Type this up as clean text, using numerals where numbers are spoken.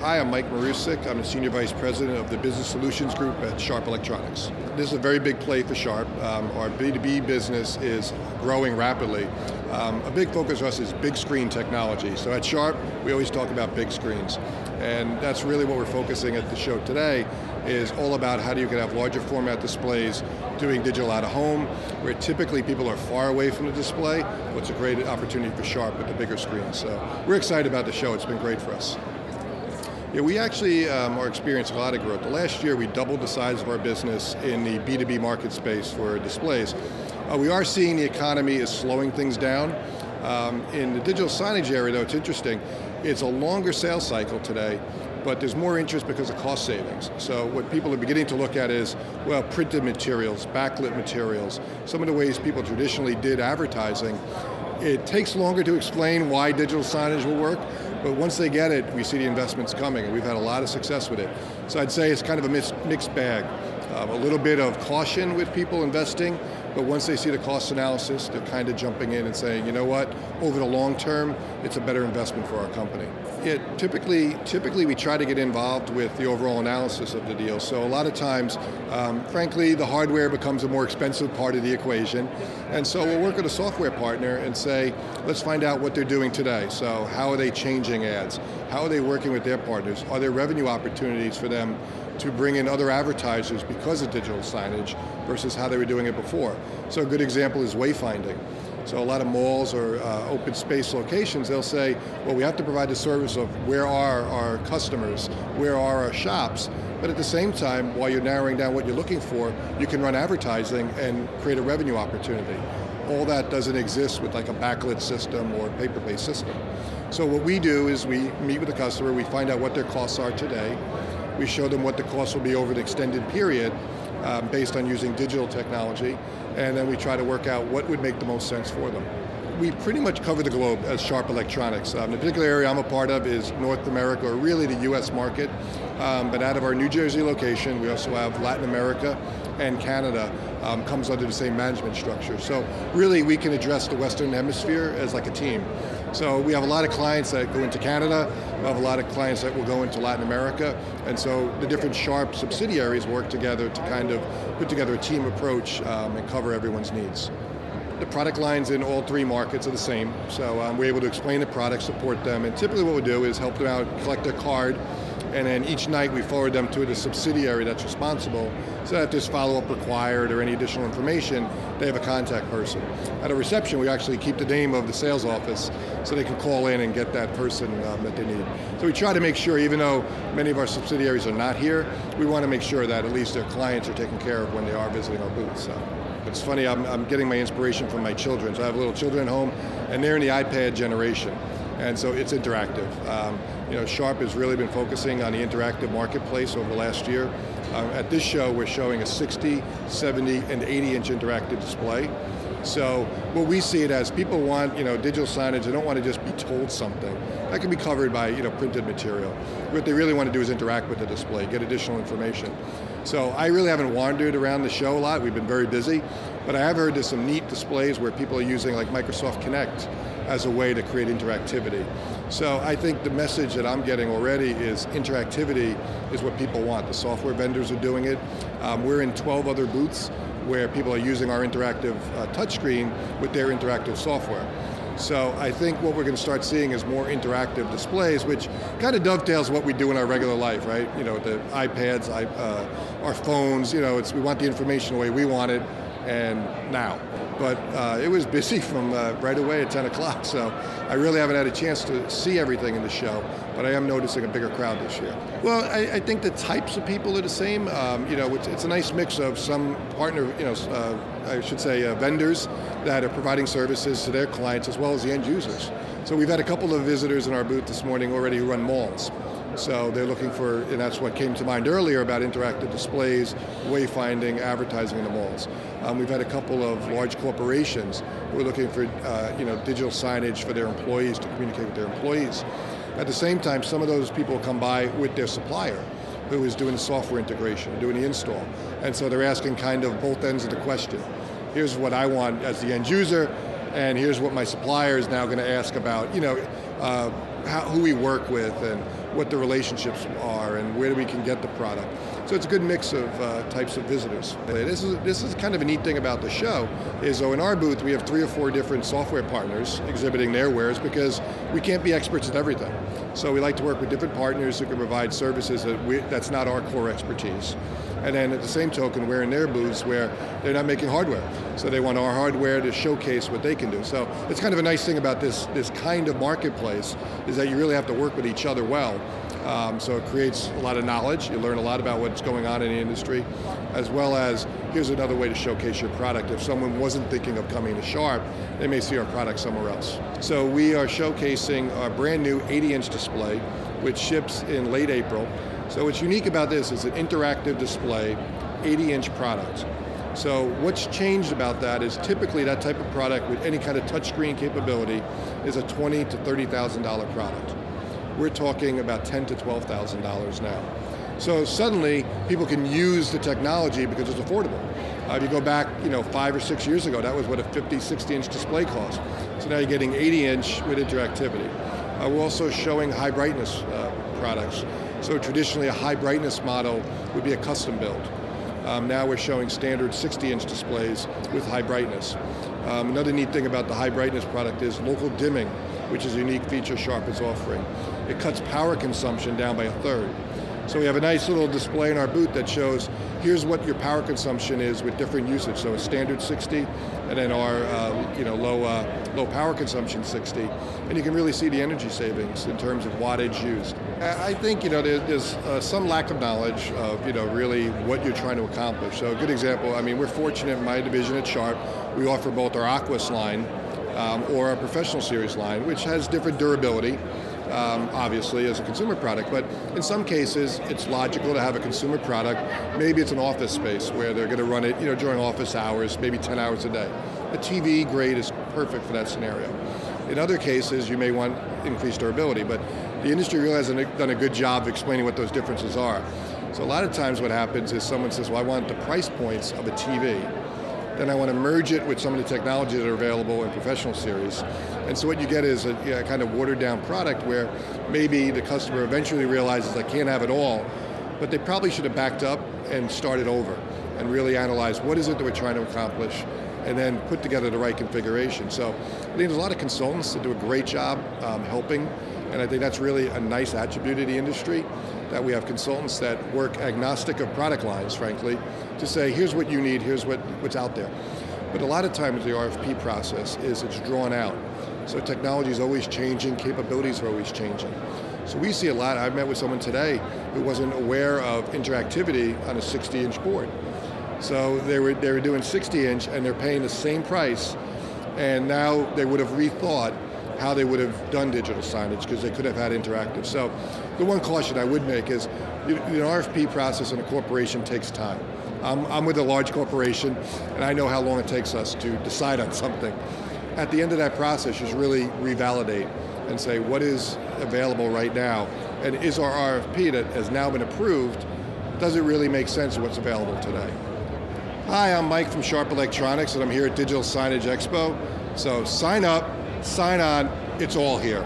Hi, I'm Mike Marusic. I'm the Senior Vice President of the Business Solutions Group at Sharp Electronics. This is a very big play for Sharp. Our B2B business is growing rapidly. A big focus for us is big screen technology. So at Sharp, we always talk about big screens. And that's really what we're focusing at the show today, is all about how you can have larger format displays doing digital out of home, where typically people are far away from the display. It's a great opportunity for Sharp with the bigger screens. So we're excited about the show. It's been great for us. Yeah, we actually are experiencing a lot of growth. The last year we doubled the size of our business in the B2B market space for displays. We are seeing the economy is slowing things down. In the digital signage area though, it's interesting. It's a longer sales cycle today, but there's more interest because of cost savings. So what people are beginning to look at is, well, printed materials, backlit materials, some of the ways people traditionally did advertising. It takes longer to explain why digital signage will work, but once they get it, we see the investments coming, and we've had a lot of success with it. So I'd say it's kind of a mixed bag. A little bit of caution with people investing, but once they see the cost analysis, they're kind of jumping in and saying, you know what, over the long term, it's a better investment for our company. Typically we try to get involved with the overall analysis of the deal. So a lot of times, frankly, the hardware becomes a more expensive part of the equation. And so we'll work with a software partner and say, let's find out what they're doing today. So how are they changing ads? How are they working with their partners? Are there revenue opportunities for them to bring in other advertisers because of digital signage versus how they were doing it before? So a good example is wayfinding. So a lot of malls or open space locations, they'll say, well, we have to provide the service of where are our customers, where are our shops, but at the same time, while you're narrowing down what you're looking for, you can run advertising and create a revenue opportunity. All that doesn't exist with like a backlit system or a paper-based system. So what we do is we meet with the customer, we find out what their costs are today, we show them what the costs will be over an extended period based on using digital technology, and then we try to work out what would make the most sense for them. We pretty much cover the globe as Sharp Electronics. The particular area I'm a part of is North America, or really the US market, but out of our New Jersey location, we also have Latin America and Canada comes under the same management structure. So really we can address the Western Hemisphere as like a team. So we have a lot of clients that go into Canada, we have a lot of clients that will go into Latin America, and so the different Sharp subsidiaries work together to kind of put together a team approach and cover everyone's needs. The product lines in all three markets are the same, so we're able to explain the product, support them, and typically what we do is help them out, collect their card, and then each night we forward them to the subsidiary that's responsible, so that if there's follow-up required or any additional information, they have a contact person. At a reception, we actually keep the name of the sales office so they can call in and get that person that they need. So we try to make sure, even though many of our subsidiaries are not here, we want to make sure that at least their clients are taken care of when they are visiting our booth. So it's funny, I'm getting my inspiration from my children. So I have little children at home, and they're in the iPad generation. And so it's interactive. Sharp has really been focusing on the interactive marketplace over the last year. At this show, we're showing a 60, 70, and 80-inch interactive display. So what we see it as, people want digital signage, they don't want to just be told something. That can be covered by printed material. What they really want to do is interact with the display, get additional information. So I really haven't wandered around the show a lot, we've been very busy, but I have heard there's some neat displays where people are using like Microsoft Connect as a way to create interactivity. So I think the message that I'm getting already is interactivity is what people want. The software vendors are doing it. We're in 12 other booths where people are using our interactive touchscreen with their interactive software. So I think what we're going to start seeing is more interactive displays, which kind of dovetails what we do in our regular life, right? The iPads, our phones, we want the information the way we want it, and now. But it was busy from right away at 10 o'clock, so I really haven't had a chance to see everything in the show, but I am noticing a bigger crowd this year. Well, I think the types of people are the same. It's a nice mix of some partner, vendors that are providing services to their clients as well as the end users. So we've had a couple of visitors in our booth this morning already who run malls. So they're looking for, and that's what came to mind earlier about interactive displays, wayfinding, advertising in the malls. We've had a couple of large corporations who are looking for digital signage for their employees to communicate with their employees. At the same time, some of those people come by with their supplier who is doing the software integration, doing the install. And so they're asking kind of both ends of the question. Here's what I want as the end user, and here's what my supplier is now going to ask about, who we work with and what the relationships are and where we can get the product. So it's a good mix of types of visitors. This is kind of a neat thing about the show, is though in our booth we have 3 or 4 different software partners exhibiting their wares because we can't be experts at everything. So we like to work with different partners who can provide services that's not our core expertise. And then at the same token, we're in their booths where they're not making hardware. So they want our hardware to showcase what they can do. So it's kind of a nice thing about this kind of marketplace is that you really have to work with each other well. So it creates a lot of knowledge. You learn a lot about what's going on in the industry, as well as here's another way to showcase your product. If someone wasn't thinking of coming to Sharp, they may see our product somewhere else. So we are showcasing our brand new 80-inch display, which ships in late April. So what's unique about this is an interactive display, 80-inch product. So what's changed about that is typically that type of product with any kind of touchscreen capability is a $20,000 to $30,000 product. We're talking about $10,000 to $12,000 now. So suddenly people can use the technology because it's affordable. If you go back 5 or 6 years ago, that was what a 50, 60-inch display cost. So now you're getting 80-inch with interactivity. We're also showing high brightness products. So traditionally a high brightness model would be a custom build. Now we're showing standard 60-inch displays with high brightness. Another neat thing about the high brightness product is local dimming, which is a unique feature Sharp is offering. It cuts power consumption down by 1/3. So we have a nice little display in our booth that shows here's what your power consumption is with different usage. So a standard 60, and then our low power consumption 60, and you can really see the energy savings in terms of wattage used. I think there's some lack of knowledge of really what you're trying to accomplish. So a good example, I mean, we're fortunate in my division at Sharp, we offer both our Aquas line or our Professional Series line, which has different durability. Obviously as a consumer product, but in some cases it's logical to have a consumer product. Maybe it's an office space where they're going to run it during office hours, maybe 10 hours a day. A TV grade is perfect for that scenario. In other cases you may want increased durability, but the industry really hasn't done a good job of explaining what those differences are. So a lot of times what happens is someone says, well, I want the price points of a TV. Then I want to merge it with some of the technology that are available in Professional Series. And so what you get is a kind of watered down product where maybe the customer eventually realizes I can't have it all, but they probably should have backed up and started over and really analyzed what is it that we're trying to accomplish and then put together the right configuration. So I think there's a lot of consultants that do a great job helping, and I think that's really a nice attribute of the industry, that we have consultants that work agnostic of product lines, frankly, to say, here's what you need, here's what's out there. But a lot of times the RFP process is it's drawn out. So technology is always changing, capabilities are always changing. So we see a lot. I met with someone today who wasn't aware of interactivity on a 60-inch board. So they were doing 60-inch and they're paying the same price, and now they would have rethought how they would have done digital signage because they could have had interactive. So the one caution I would make is the RFP process in a corporation takes time. I'm with a large corporation and I know how long it takes us to decide on something. At the end of that process, you should really revalidate and say what is available right now, and is our RFP that has now been approved, does it really make sense of what's available today? Hi, I'm Mike from Sharp Electronics and I'm here at Digital Signage Expo. So sign up, sign on, it's all here.